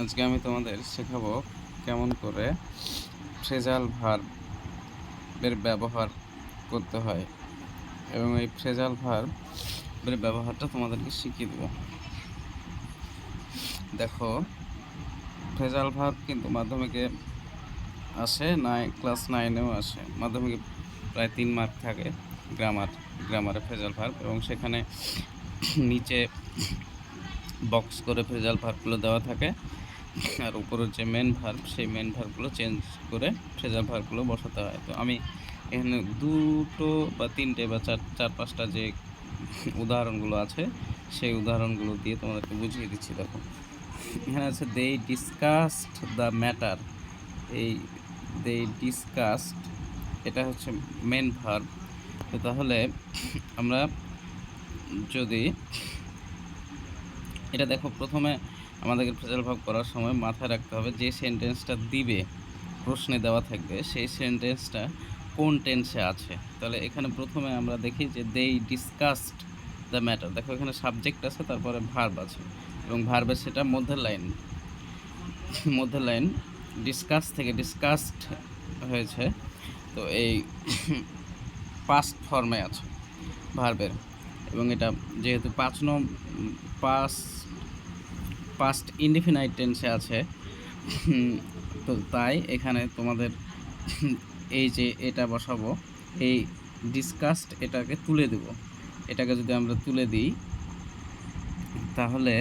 আজকে আমি তোমাদের শেখাবো কেমন করে ফ্রেজাল ভার্বের ব্যবহার করতে হয় এবং এই ফ্রেজাল ভার্বের ব্যবহারটা তোমাদেরকে শিখিয়ে দেবো। দেখো, ফ্রেজাল ভার্ব কিন্তু মাধ্যমিকে আসে, ক্লাস 9-এও আসে। মাধ্যমিকে প্রায় 3 মার্ক থাকে গ্রামারে ফ্রেজাল ভার্ব, এবং সেখানে নিচে বক্স করে ফ্রেজাল ভার্বগুলো দেওয়া থাকে, আর উপরের যে মেন ভার্ব সেই মেন ভার্বগুলো চেঞ্জ করে ফ্রেজাল ভার্বগুলো বসাতে হয়। তো আমি এখানে 2টো বা 3টে বা 4-5টা যে উদাহরণগুলো আছে সেই উদাহরণগুলো দিয়ে তোমাদেরকে বুঝিয়ে দিচ্ছি। দেখো, এখানে আছে দে ডিসকাসড দ্য ম্যাটার। এই দে ডিসকাসড এটা হচ্ছে মেন ভার্ব। তো তাহলে আমরা যদি এটা দেখো, প্রথমে আমাদেরকে ফ্রেজাল ভার্ব করার সময় মাথায় রাখতে হবে যে সেন্টেন্সটা দিবে, প্রশ্নে দেওয়া থাকবে সেই সেন্টেন্সটা কোন টেন্সে আছে। তাহলে এখানে প্রথমে আমরা দেখি যে দে ডিসকাসড দ্য ম্যাটার। দেখো, এখানে সাবজেক্ট আছে, তারপরে ভার্ব আছে, এবং ভার্বের সেটা মধ্যের লাইন ডিসকাস থেকে ডিসকাসড হয়েছে। তো এই পাস্ট ফর্মে আছে ভার্বের, এবং এটা যেহেতু পাস্ট ইনডিফিনাইট টেন্সে আছে, তো তাই এখানে তোমাদের এই যে এটা বসাবো, এই ডিসকাসড এটাকে তুলে দেব। এটাকে যদি আমরা তুলে দিই তাহলে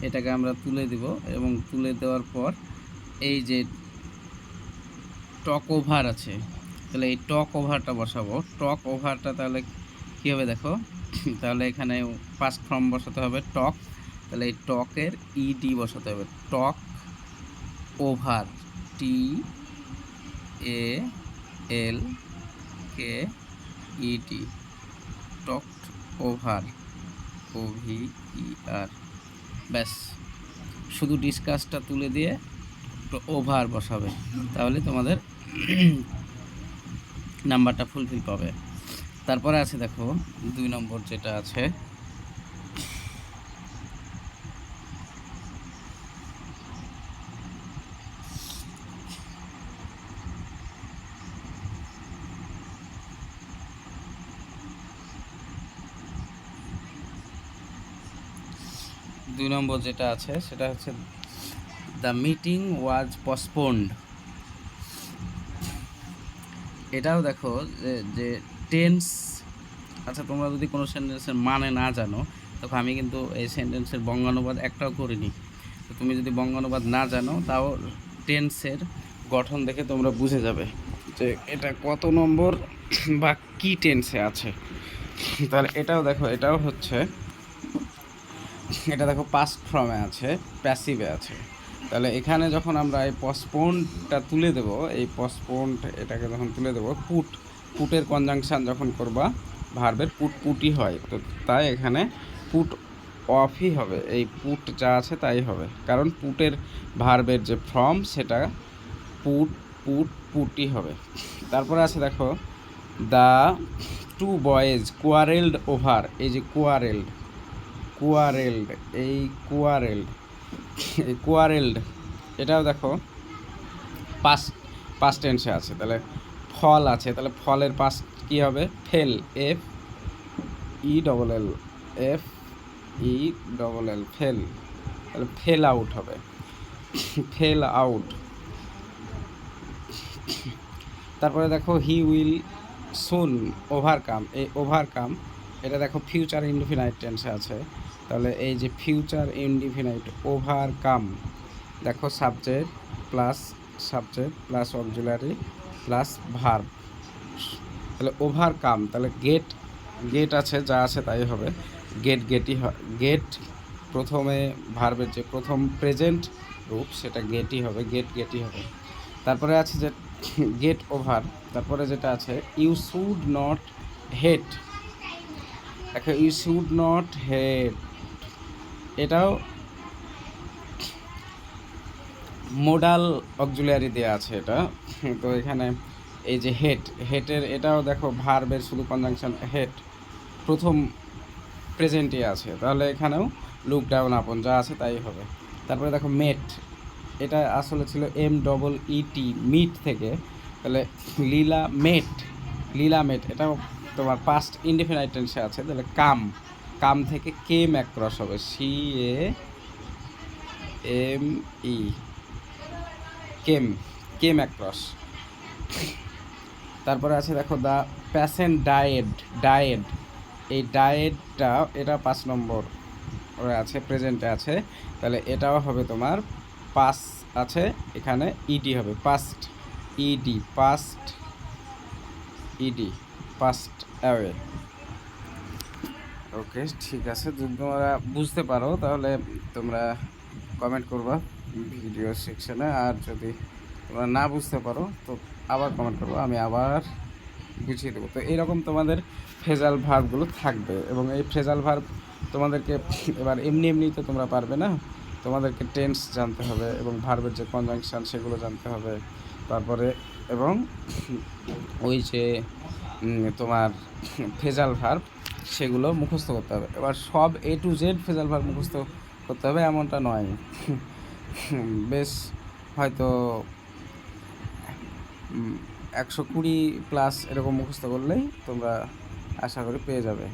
এটাকে আমরা তুলে দিব, এবং তুলে দেওয়ার পর এই যে টক ওভার আছে, তাহলে এই টক ওভারটা বসাবো। টক ওভারটা তাহলে কী হবে দেখো, তাহলে এখানে পাস্ট ফর্ম বসাতে হবে টক, তাহলে এই টকের ইডি বসাতে হবে, টক ওভার, TALKED, টক ওভার, OVER। ব্যাস, শুধু ডিসকাসটা তুলে দিয়ে ওভার বসাবে, তাহলে তোমাদের নাম্বারটা ফুলফিল পাবে। তারপরে আছে দেখো 2 নম্বর যেটা আছে, সেটা হচ্ছে দ্য মিটিং ওয়াজ পসপোন্ড। এটাও দেখো যে টেন্স। আচ্ছা, তোমরা যদি কোনো সেন্টেন্সের মানে না জানো, তখন আমি কিন্তু এই সেন্টেন্সের বঙ্গানুবাদ একটাও করিনি। তো তুমি যদি বঙ্গানুবাদ না জানো, তাও টেন্সের গঠন দেখে তোমরা বুঝে যাবে যে এটা কত নম্বর বা কী টেন্সে আছে। তাহলে এটাও দেখো, এটা দেখো পাস্ট ফর্মে আছে, প্যাসিভে আছে। তাহলে এখানে যখন আমরা এই পসপোন্ডটা তুলে দেবো, এটাকে যখন তুলে দেবো, পুটের কনজাংশন যখন করবা, ভার্বের পুটি হয়, তো তাই এখানে পুট অফই হবে, এই পুট যা আছে তাই হবে, কারণ পুটের ভার্বের যে ফর্ম সেটা পুটি হবে। তারপরে আছে দেখো দ্য 2 বয়েজ কোয়ারেলড ওভার। এই যে কোয়ারেলড এটাও দেখো পাস্ট টেন্সে আছে। তাহলে ফল আছে, তাহলে ফলের পাস্ট কি হবে? Fail, FELL, fail. তাহলে ফেল আউট হবে, ফেল আউট। তারপরে দেখো হি উইল সুন ওভারকাম। এই ওভারকাম এটা দেখো ফিউচার ইনডিফিনাইট টেন্সে আছে। তাহলে এই যে ফিউচার ইনডিফিনাইট ওভারকাম, দেখো subject plus auxiliary plus verb, তাহলে ওভারকাম। তাহলে গেট আছে, যা আছে তাই হবে, গেট প্রথমে ভার্বের যে প্রথম প্রেজেন্ট রূপ সেটা গেটই হবে, গেটই হবে। তারপরে আছে যে গেট ওভার। তারপরে যেটা আছে ইউ শুড নট হেট। দেখো ইউ শুড নট হেট, এটাও মোডাল অক্সিলারি দেওয়া আছে এটা। তো এখানে এই যে হেটের এটাও দেখো ভার্বের শুধু কনজাংশন হেট প্রথম প্রেজেন্টে আছে, তাহলে এখানেও লুক ডাউন আপন, যা আছে তাই হবে। তারপরে দেখো মেট, এটা আসলে ছিল MEET, মিট থেকে, তাহলে লীলা মেট, লীলা মেট, এটা তোমার পাস্ট ইনডিফিনাইট টেন্সে আছে, তাহলে কাম, কাম থেকে কেম অ্যাক্রস হবে, CAME, কেম, কেম অ্যাক্রস। তারপরে আছে দেখো দ্য প্যাসেন্ট ডায়েড, ডায়েড, এই ডায়েডটা এটা 5 নম্বর আছে, প্রেজেন্টে আছে, তাহলে এটাও হবে তোমার পাস আছে, এখানে ইডি হবে, past ED, past ED, past away. Okay, ঠিক আছে, যদি তোমরা বুঝতে পারো তাহলে তোমরা কমেন্ট করবা ভিডিও সেকশনে, আর যদি তোমরা না বুঝতে পারো তো আবার কমেন্ট করবো, আমি আবার বুঝিয়ে দেবো। তো এইরকম তোমাদের ফ্রেজাল ভার্বগুলো থাকবে, এবং এই ফ্রেজাল ভার্ব তোমাদেরকে এবার এমনি এমনি তো তোমরা পারবে না, তোমাদেরকে টেন্স জানতে হবে এবং ভার্বের যে কনজাংশন সেগুলো জানতে হবে, তারপরে এবং ওই যে তোমার ফ্রেজাল ভার্ব সেগুলো মুখস্থ করতে হবে। এবার সব A to Z phrasal verb মুখস্থ করতে হবে এমনটা নয়, বেশ হয়তো 120+ এরকম মুখস্থ করলেই তোমরা আশা করি পেয়ে যাবে।